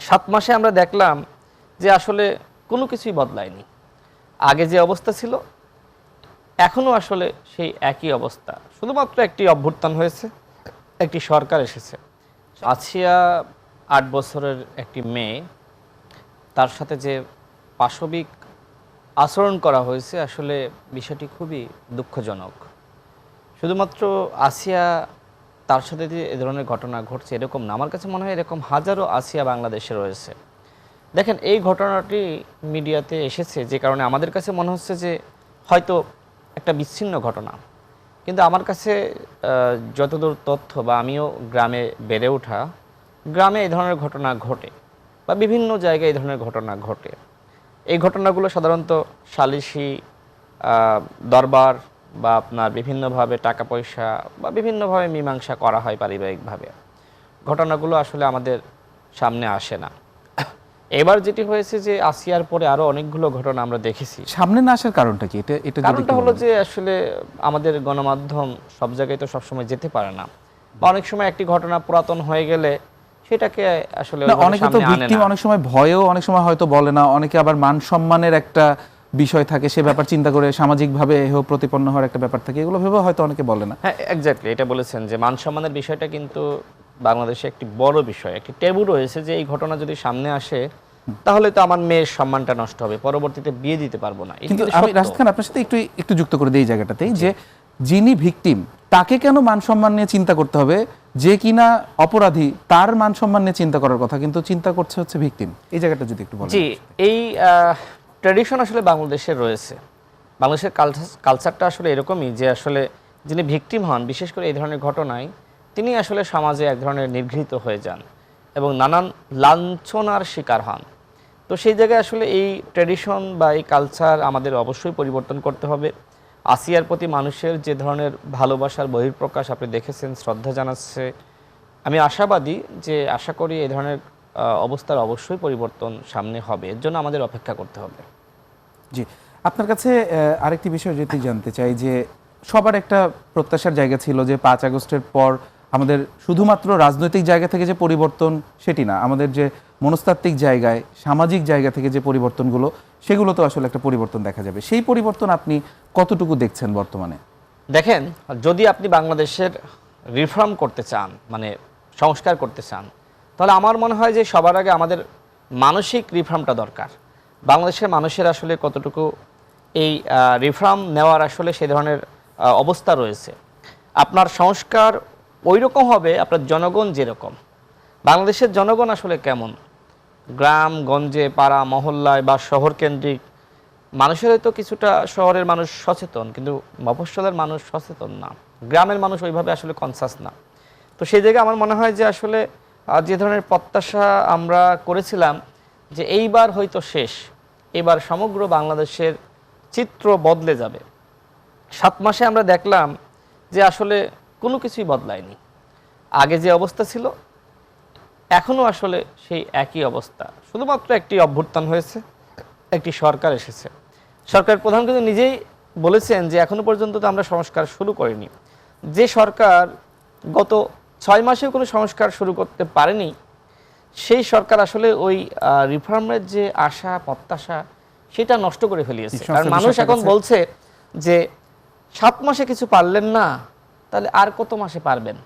7 মাসে আমরা দেখলাম যে আসলে কোনো কিছুই বদলায়নি। আগে যে অবস্থা ছিল এখনো আসলে সেই একই অবস্থা। শুধুমাত্র একটি অভ্যুত্থান হয়েছে, একটি সরকার এসেছে। আসিয়া 8 বছরের একটি মেয়ে, তার সাথে যে পাশবিক আচরণ করা হয়েছে আসলে বিষয়টি খুবই দুঃখজনক। শুধুমাত্র আসিয়া তার সাথে যে এ ধরনের ঘটনা ঘটছে এরকম না, আমার কাছে মনে হয় এরকম হাজারো আসিয়া বাংলাদেশে রয়েছে। দেখেন, এই ঘটনাটি মিডিয়াতে এসেছে যে কারণে আমাদের কাছে মনে হচ্ছে যে হয়তো একটা বিচ্ছিন্ন ঘটনা, কিন্তু আমার কাছে যতদূর তথ্য বা আমিও গ্রামে বেড়ে ওঠা, গ্রামে এই ধরনের ঘটনা ঘটে বা বিভিন্ন জায়গায় এই ধরনের ঘটনা ঘটে। এই ঘটনাগুলো সাধারণত সালিশি দরবার বা আপনার বিভিন্নভাবে টাকা পয়সা বা বিভিন্নভাবে মীমাংসা করা হয় পারিবারিকভাবে। ঘটনাগুলো আসলে আমাদের সামনে আসে না। এবার যেটি হয়েছে যে আসিয়ার পরে আরো অনেকগুলো ঘটনা আমরা দেখেছি। সামনে না আসার কারণটা কি? এটা কারণটা হলো যে আসলে আমাদের গণমাধ্যম সব জায়গায় তো সবসময় যেতে পারে না, বা অনেক সময় একটি ঘটনা পুরাতন হয়ে গেলে সেটাকে আসলে অনেকে তো ভিকটিম অনেক সময় ভয়েও অনেক সময় হয়তো বলে না, অনেকে আবার মান সম্মানের একটা বিষয় থাকে, সে ব্যাপার চিন্তা করে সামাজিকভাবে প্রতিপন্ন হওয়ার একটা ব্যাপার থাকে, এগুলো ভেবে হয়তো অনেকে বলে না। হ্যাঁ, এক্স্যাক্টলি, এটা বলেছেন যে মান সম্মানের বিষয়টা কিন্তু বাংলাদেশে একটি বড় বিষয়, একটি ট্যাবু রয়েছে যে এই ঘটনা যদি সামনে আসে তাহলে তো আমার মেয়ের সম্মানটা নষ্ট হবে, পরবর্তীতে বিয়ে দিতে পারবো না। কিন্তু আমি রাশিদ খান আপনার সাথে একটু যুক্ত করে দিই এই জায়গাটাতেই, যে যিনি ভিকটিম তাকে কেন মান সম্মান নিয়ে চিন্তা করতে হবে, যে কিনা অপরাধী তার মান সম্মান নিয়ে চিন্তা করার কথা, কিন্তু চিন্তা করছে হচ্ছে ভিকটিম। এই জায়গাটা যদি একটু বলেন। জি, এই ট্র্যাডিশন আসলে বাংলাদেশের রয়েছে। বাংলাদেশের কালচারটা আসলে এরকমই যে আসলে যিনি ভিকটিম হন, বিশেষ করে এই ধরনের ঘটনায়, তিনি আসলে সমাজে এক ধরনের নিগৃহীত হয়ে যান এবং নানান লাঞ্ছনার শিকার হন। তো সেই জায়গায় আসলে এই ট্র্যাডিশন বা এই কালচার আমাদের অবশ্যই পরিবর্তন করতে হবে। আসিয়ার প্রতি মানুষের যে ধরনের ভালোবাসার বহিঃপ্রকাশ আপনি দেখেছেন, শ্রদ্ধা জানাচ্ছে, আমি আশাবাদী যে আশা করি এই ধরনের অবস্থার অবশ্যই পরিবর্তন সামনে হবে। এর জন্য আমাদের অপেক্ষা করতে হবে। জি, আপনার কাছে আরেকটি বিষয় যেটি জানতে চাই, যে সবার একটা প্রত্যাশার জায়গা ছিল যে 5 আগস্টের পর আমাদের শুধুমাত্র রাজনৈতিক জায়গা থেকে যে পরিবর্তন সেটি না, আমাদের যে মনস্তাত্ত্বিক জায়গায়, সামাজিক জায়গা থেকে যে পরিবর্তনগুলো, সেগুলো তো আসলে একটা পরিবর্তন দেখা যাবে। সেই পরিবর্তন আপনি কতটুকু দেখছেন বর্তমানে? দেখেন, যদি আপনি বাংলাদেশের রিফর্ম করতে চান, মানে সংস্কার করতে চান, তাহলে আমার মনে হয় যে সবার আগে আমাদের মানসিক রিফর্মটা দরকার। বাংলাদেশের মানুষের আসলে কতটুকু এই রিফর্ম নেওয়ার আসলে সেই ধরনের অবস্থা রয়েছে। আপনার সংস্কার ওই রকম হবে আপনার জনগণ যেরকম। বাংলাদেশের জনগণ আসলে কেমন, গ্রাম গঞ্জে, পাড়া মহল্লায় বা শহর কেন্দ্রিক মানুষের হয়তো কিছুটা শহরের মানুষ সচেতন, কিন্তু মফস্বলের মানুষ সচেতন না, গ্রামের মানুষ ওইভাবে আসলে কনসাস না। তো সেই জায়গায় আমার মনে হয় যে আসলে যে ধরনের প্রত্যাশা আমরা করেছিলাম যে এইবার হয়তো শেষ, এবার সমগ্র বাংলাদেশের চিত্র বদলে যাবে। 7 মাসে আমরা দেখলাম যে আসলে কোনো কিছুই বদলায়নি। আগে যে অবস্থা ছিল এখনো আসলে সেই একই অবস্থা। শুধুমাত্র একটি অভ্যুত্থান হয়েছে, একটি সরকার এসেছে। সরকার প্রধান কিন্তু নিজেই বলেছেন যে এখনো পর্যন্ত তো আমরা সংস্কার শুরু করিনি। যে সরকার গত 6 মাসেও কোনো সংস্কার শুরু করতে পারেনি, সেই সরকার আসলে ওই রিফর্মের যে আশা প্রত্যাশা সেটা নষ্ট করে ফেলিয়েছে। কারণ মানুষ এখন বলছে যে 7 মাসে কিছু পারলেন না, তাহলে আর কত মাসে পারবেন।